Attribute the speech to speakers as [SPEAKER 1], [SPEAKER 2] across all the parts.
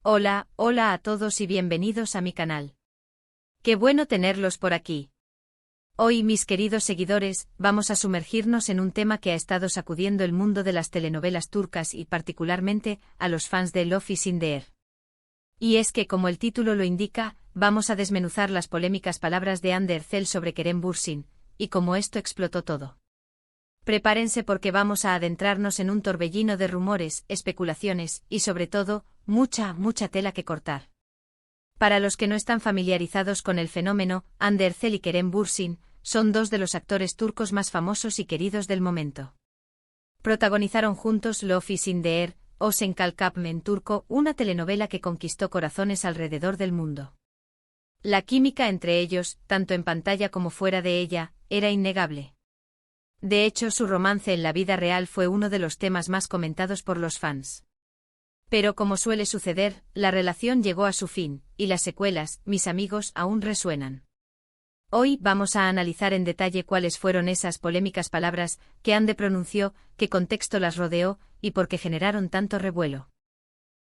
[SPEAKER 1] Hola, hola a todos y bienvenidos a mi canal. Qué bueno tenerlos por aquí. Hoy, mis queridos seguidores, vamos a sumergirnos en un tema que ha estado sacudiendo el mundo de las telenovelas turcas y particularmente a los fans de Love is in the Air. Y es que, como el título lo indica, vamos a desmenuzar las polémicas palabras de Hande Erçel sobre Kerem Bürsin, y cómo esto explotó todo. Prepárense porque vamos a adentrarnos en un torbellino de rumores, especulaciones y sobre todo, mucha tela que cortar. Para los que no están familiarizados con el fenómeno, Hande Erçel y Kerem Bürsin son dos de los actores turcos más famosos y queridos del momento. Protagonizaron juntos Love is in the Air, o Sen Kalkapme en turco, una telenovela que conquistó corazones alrededor del mundo. La química entre ellos, tanto en pantalla como fuera de ella, era innegable. De hecho, su romance en la vida real fue uno de los temas más comentados por los fans. Pero como suele suceder, la relación llegó a su fin, y las secuelas, mis amigos, aún resuenan. Hoy vamos a analizar en detalle cuáles fueron esas polémicas palabras que Hande pronunció, qué contexto las rodeó, y por qué generaron tanto revuelo.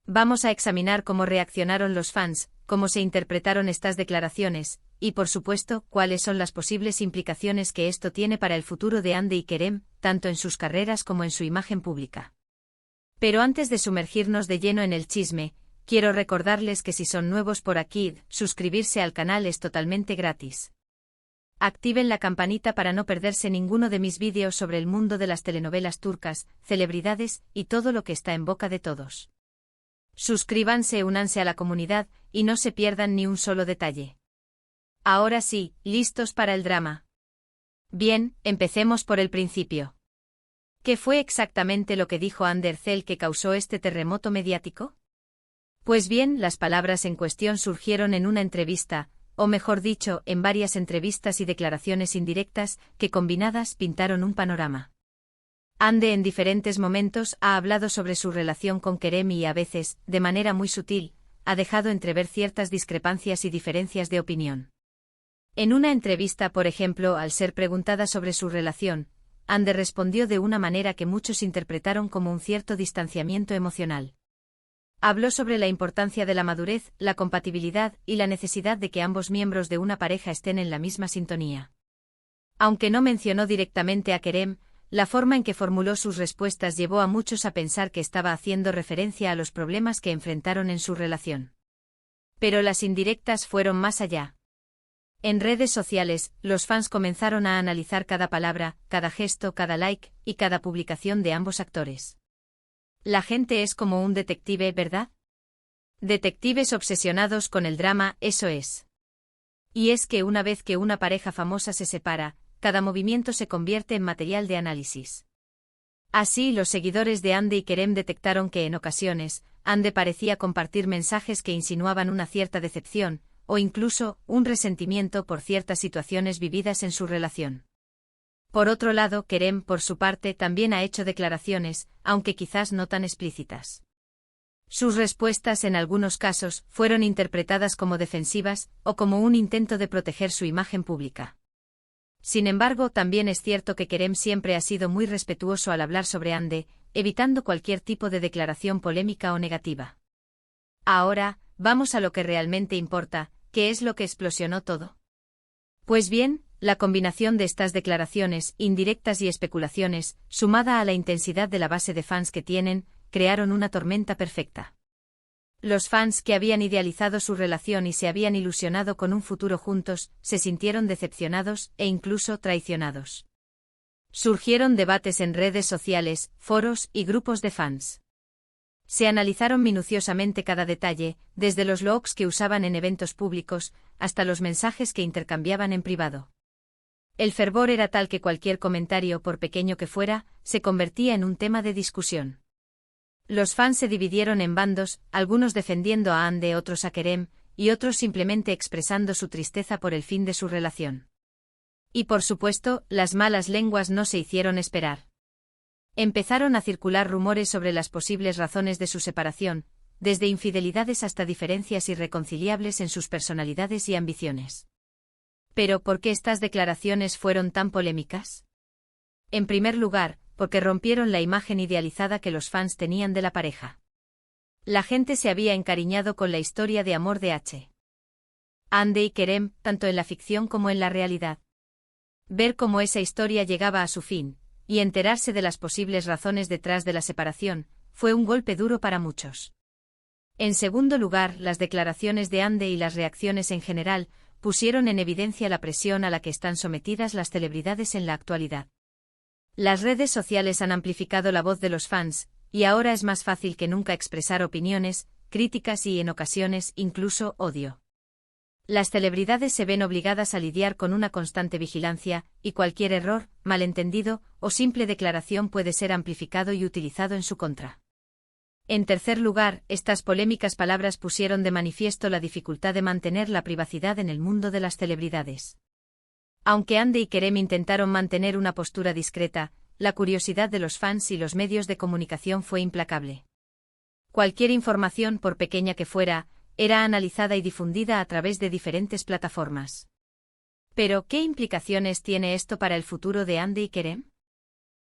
[SPEAKER 1] Vamos a examinar cómo reaccionaron los fans, cómo se interpretaron estas declaraciones, y por supuesto, cuáles son las posibles implicaciones que esto tiene para el futuro de Hande y Kerem, tanto en sus carreras como en su imagen pública. Pero antes de sumergirnos de lleno en el chisme, quiero recordarles que si son nuevos por aquí, suscribirse al canal es totalmente gratis. Activen la campanita para no perderse ninguno de mis vídeos sobre el mundo de las telenovelas turcas, celebridades y todo lo que está en boca de todos. Suscríbanse, únanse a la comunidad y no se pierdan ni un solo detalle. Ahora sí, ¿listos para el drama? Bien, empecemos por el principio. ¿Qué fue exactamente lo que dijo Hande Erçel que causó este terremoto mediático? Pues bien, las palabras en cuestión surgieron en una entrevista, o mejor dicho, en varias entrevistas y declaraciones indirectas que combinadas pintaron un panorama. Hande en diferentes momentos ha hablado sobre su relación con Kerem y a veces, de manera muy sutil, ha dejado entrever ciertas discrepancias y diferencias de opinión. En una entrevista, por ejemplo, al ser preguntada sobre su relación, Hande respondió de una manera que muchos interpretaron como un cierto distanciamiento emocional. Habló sobre la importancia de la madurez, la compatibilidad y la necesidad de que ambos miembros de una pareja estén en la misma sintonía. Aunque no mencionó directamente a Kerem, la forma en que formuló sus respuestas llevó a muchos a pensar que estaba haciendo referencia a los problemas que enfrentaron en su relación. Pero las indirectas fueron más allá. En redes sociales, los fans comenzaron a analizar cada palabra, cada gesto, cada like y cada publicación de ambos actores. La gente es como un detective, ¿verdad? Detectives obsesionados con el drama, eso es. Y es que una vez que una pareja famosa se separa, cada movimiento se convierte en material de análisis. Así, los seguidores de Hande y Kerem detectaron que en ocasiones, Hande parecía compartir mensajes que insinuaban una cierta decepción, o incluso, un resentimiento por ciertas situaciones vividas en su relación. Por otro lado, Kerem, por su parte, también ha hecho declaraciones, aunque quizás no tan explícitas. Sus respuestas en algunos casos fueron interpretadas como defensivas o como un intento de proteger su imagen pública. Sin embargo, también es cierto que Kerem siempre ha sido muy respetuoso al hablar sobre Hande, evitando cualquier tipo de declaración polémica o negativa. Ahora, vamos a lo que realmente importa, ¿qué es lo que explosionó todo? Pues bien, la combinación de estas declaraciones, indirectas y especulaciones, sumada a la intensidad de la base de fans que tienen, crearon una tormenta perfecta. Los fans que habían idealizado su relación y se habían ilusionado con un futuro juntos, se sintieron decepcionados e incluso traicionados. Surgieron debates en redes sociales, foros y grupos de fans. Se analizaron minuciosamente cada detalle, desde los looks que usaban en eventos públicos, hasta los mensajes que intercambiaban en privado. El fervor era tal que cualquier comentario, por pequeño que fuera, se convertía en un tema de discusión. Los fans se dividieron en bandos, algunos defendiendo a Hande, otros a Kerem, y otros simplemente expresando su tristeza por el fin de su relación. Y por supuesto, las malas lenguas no se hicieron esperar. Empezaron a circular rumores sobre las posibles razones de su separación, desde infidelidades hasta diferencias irreconciliables en sus personalidades y ambiciones. ¿Pero por qué estas declaraciones fueron tan polémicas? En primer lugar, porque rompieron la imagen idealizada que los fans tenían de la pareja. La gente se había encariñado con la historia de amor de Hande y Kerem, tanto en la ficción como en la realidad. Ver cómo esa historia llegaba a su fin, y enterarse de las posibles razones detrás de la separación, fue un golpe duro para muchos. En segundo lugar, las declaraciones de Hande y las reacciones en general, pusieron en evidencia la presión a la que están sometidas las celebridades en la actualidad. Las redes sociales han amplificado la voz de los fans, y ahora es más fácil que nunca expresar opiniones, críticas y, en ocasiones, incluso odio. Las celebridades se ven obligadas a lidiar con una constante vigilancia, y cualquier error, malentendido o simple declaración puede ser amplificado y utilizado en su contra. En tercer lugar, estas polémicas palabras pusieron de manifiesto la dificultad de mantener la privacidad en el mundo de las celebridades. Aunque Hande y Kerem intentaron mantener una postura discreta, la curiosidad de los fans y los medios de comunicación fue implacable. Cualquier información, por pequeña que fuera, era analizada y difundida a través de diferentes plataformas. Pero, ¿qué implicaciones tiene esto para el futuro de Hande y Kerem?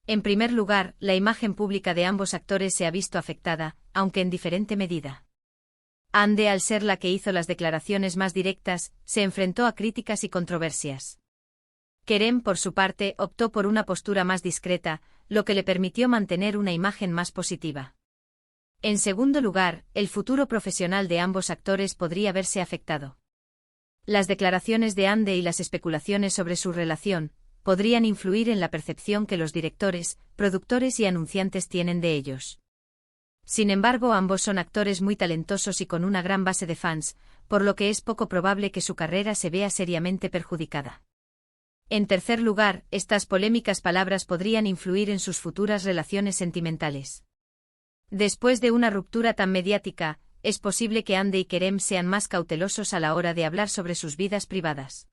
[SPEAKER 1] En primer lugar, la imagen pública de ambos actores se ha visto afectada, aunque en diferente medida. Hande, al ser la que hizo las declaraciones más directas, se enfrentó a críticas y controversias. Kerem, por su parte, optó por una postura más discreta, lo que le permitió mantener una imagen más positiva. En segundo lugar, el futuro profesional de ambos actores podría verse afectado. Las declaraciones de Hande y las especulaciones sobre su relación podrían influir en la percepción que los directores, productores y anunciantes tienen de ellos. Sin embargo, ambos son actores muy talentosos y con una gran base de fans, por lo que es poco probable que su carrera se vea seriamente perjudicada. En tercer lugar, estas polémicas palabras podrían influir en sus futuras relaciones sentimentales. Después de una ruptura tan mediática, es posible que Hande y Kerem sean más cautelosos a la hora de hablar sobre sus vidas privadas.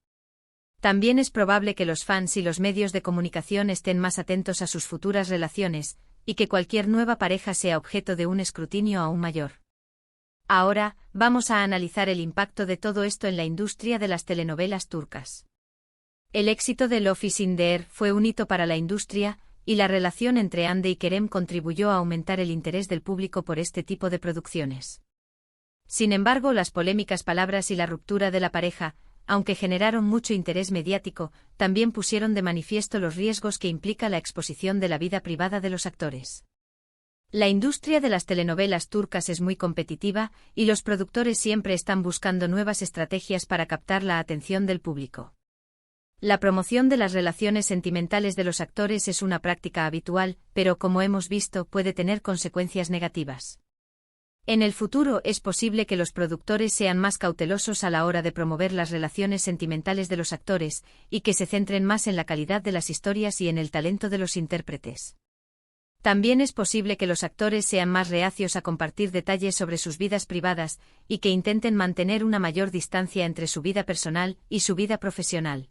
[SPEAKER 1] También es probable que los fans y los medios de comunicación estén más atentos a sus futuras relaciones, y que cualquier nueva pareja sea objeto de un escrutinio aún mayor. Ahora, vamos a analizar el impacto de todo esto en la industria de las telenovelas turcas. El éxito de Love is in the Air fue un hito para la industria, y la relación entre Hande y Kerem contribuyó a aumentar el interés del público por este tipo de producciones. Sin embargo, las polémicas palabras y la ruptura de la pareja, aunque generaron mucho interés mediático, también pusieron de manifiesto los riesgos que implica la exposición de la vida privada de los actores. La industria de las telenovelas turcas es muy competitiva, y los productores siempre están buscando nuevas estrategias para captar la atención del público. La promoción de las relaciones sentimentales de los actores es una práctica habitual, pero como hemos visto, puede tener consecuencias negativas. En el futuro es posible que los productores sean más cautelosos a la hora de promover las relaciones sentimentales de los actores, y que se centren más en la calidad de las historias y en el talento de los intérpretes. También es posible que los actores sean más reacios a compartir detalles sobre sus vidas privadas, y que intenten mantener una mayor distancia entre su vida personal y su vida profesional.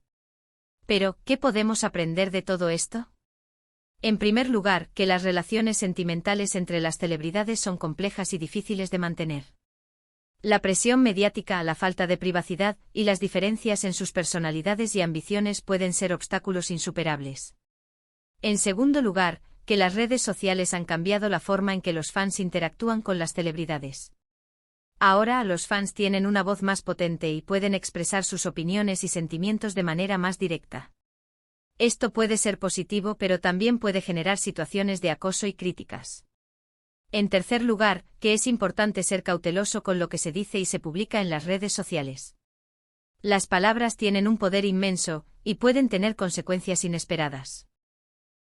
[SPEAKER 1] Pero, ¿qué podemos aprender de todo esto? En primer lugar, que las relaciones sentimentales entre las celebridades son complejas y difíciles de mantener. La presión mediática, la falta de privacidad y las diferencias en sus personalidades y ambiciones pueden ser obstáculos insuperables. En segundo lugar, que las redes sociales han cambiado la forma en que los fans interactúan con las celebridades. Ahora, los fans tienen una voz más potente y pueden expresar sus opiniones y sentimientos de manera más directa. Esto puede ser positivo, pero también puede generar situaciones de acoso y críticas. En tercer lugar, que es importante ser cauteloso con lo que se dice y se publica en las redes sociales. Las palabras tienen un poder inmenso, y pueden tener consecuencias inesperadas.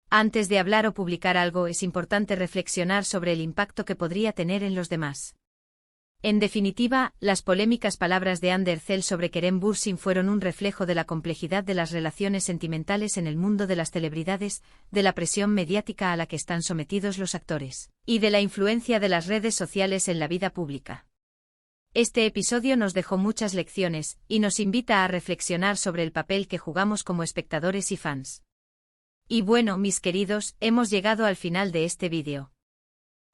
[SPEAKER 1] Antes de hablar o publicar algo, es importante reflexionar sobre el impacto que podría tener en los demás. En definitiva, las polémicas palabras de Hande Erçel sobre Kerem Bürsin fueron un reflejo de la complejidad de las relaciones sentimentales en el mundo de las celebridades, de la presión mediática a la que están sometidos los actores, y de la influencia de las redes sociales en la vida pública. Este episodio nos dejó muchas lecciones, y nos invita a reflexionar sobre el papel que jugamos como espectadores y fans. Y bueno, mis queridos, hemos llegado al final de este vídeo.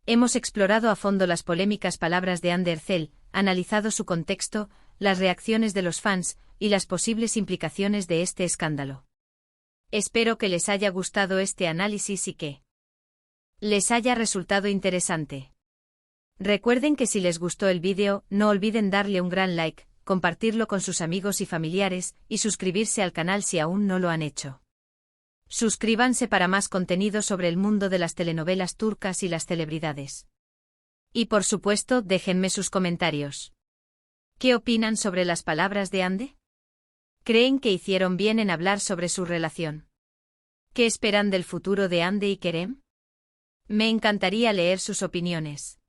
[SPEAKER 1] Hemos explorado a fondo las polémicas palabras de Hande Erçel, analizado su contexto, las reacciones de los fans, y las posibles implicaciones de este escándalo. Espero que les haya gustado este análisis y que les haya resultado interesante. Recuerden que si les gustó el vídeo, no olviden darle un gran like, compartirlo con sus amigos y familiares, y suscribirse al canal si aún no lo han hecho. Suscríbanse para más contenido sobre el mundo de las telenovelas turcas y las celebridades. Y por supuesto, déjenme sus comentarios. ¿Qué opinan sobre las palabras de Hande? ¿Creen que hicieron bien en hablar sobre su relación? ¿Qué esperan del futuro de Hande y Kerem? Me encantaría leer sus opiniones.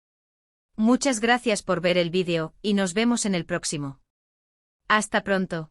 [SPEAKER 1] Muchas gracias por ver el vídeo, y nos vemos en el próximo. Hasta pronto.